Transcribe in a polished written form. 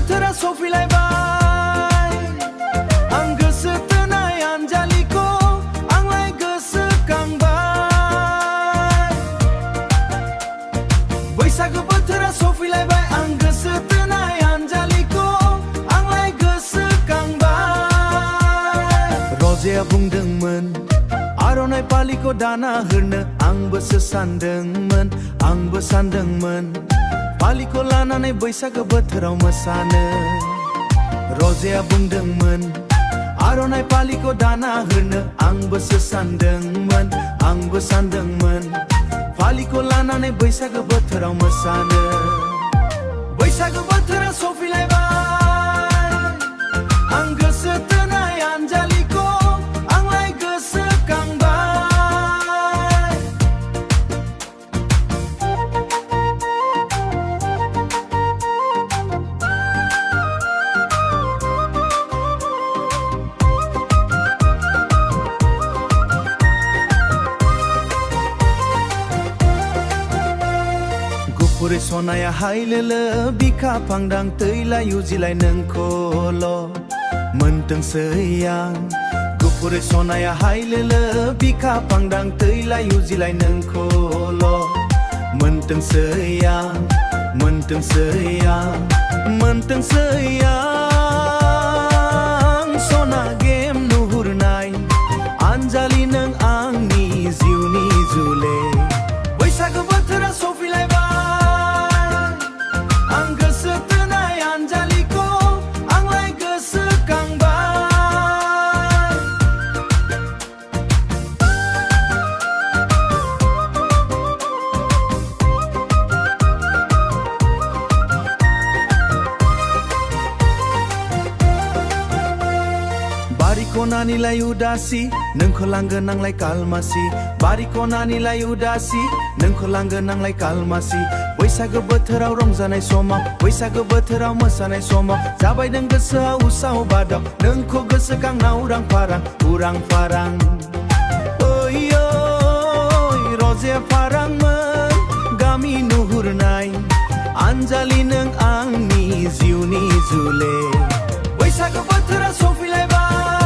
बोथोरा सफैलायबाय आं गोसो थोनाय आनजालिखौ आंलाय गोसोखांबाय बैसागु बोथोरा सफैलायबाय आं गोसो थोनाय आनजालिखौ आंलाय गोसोखांबाय रजेया बुंदोंमोन आर'नाइ फालिखौ दाना होनो आंबोसो सानदोंमोन फालिखौ लानानै बैसागो बोथोराव मोसानो रजेया बुंदोंमोन आर'नाइ फालिखौ दाना होनो आंबोसो सानदोंमोन फालिखौ लानानै बैसागो बोथोराव मोसानो बैसागो बोथोरा सफैलायबाय आं गोसो थोनाय आनजालिखौ आंलाय गोसोखांबाय गुफुरै सनाया हायलोलो बिखा फांदां थैलाय उजिलाय नोंखौल' मोनथोंसै आं गुफुरै सनाया हायलोलो बिखा फांदां थैलाय उजिलाय नोंखौल' मोनथोंसै आं सना गेम नुहुरनाय आनजालि नों आंनि जिउनि जुले बैसागु बोथोरा सफैलायबाय आं गोसो थोनाय आनजालिखौ आंलाय गोसोखांबाय बारि खनानिलाय उदासि नोंखौ लांगोन आंलाय कालमासि बारि खनानिलाय उदासि नोंखौ लांगोन आंलाय कालमासि बैसागो बोथोराव रंजानाय समाव बैसागो बोथोराव मोसानाय समाव जाबाय नों गोसोआ उसाव बादाव नोंखौ गोसोखांना उरां फारां ओइ रजे फारांमोन गामि नुहुरनाय आनजालि नों आंनि जिउनि जुले बैसागो बोथोरा सफैलायबाय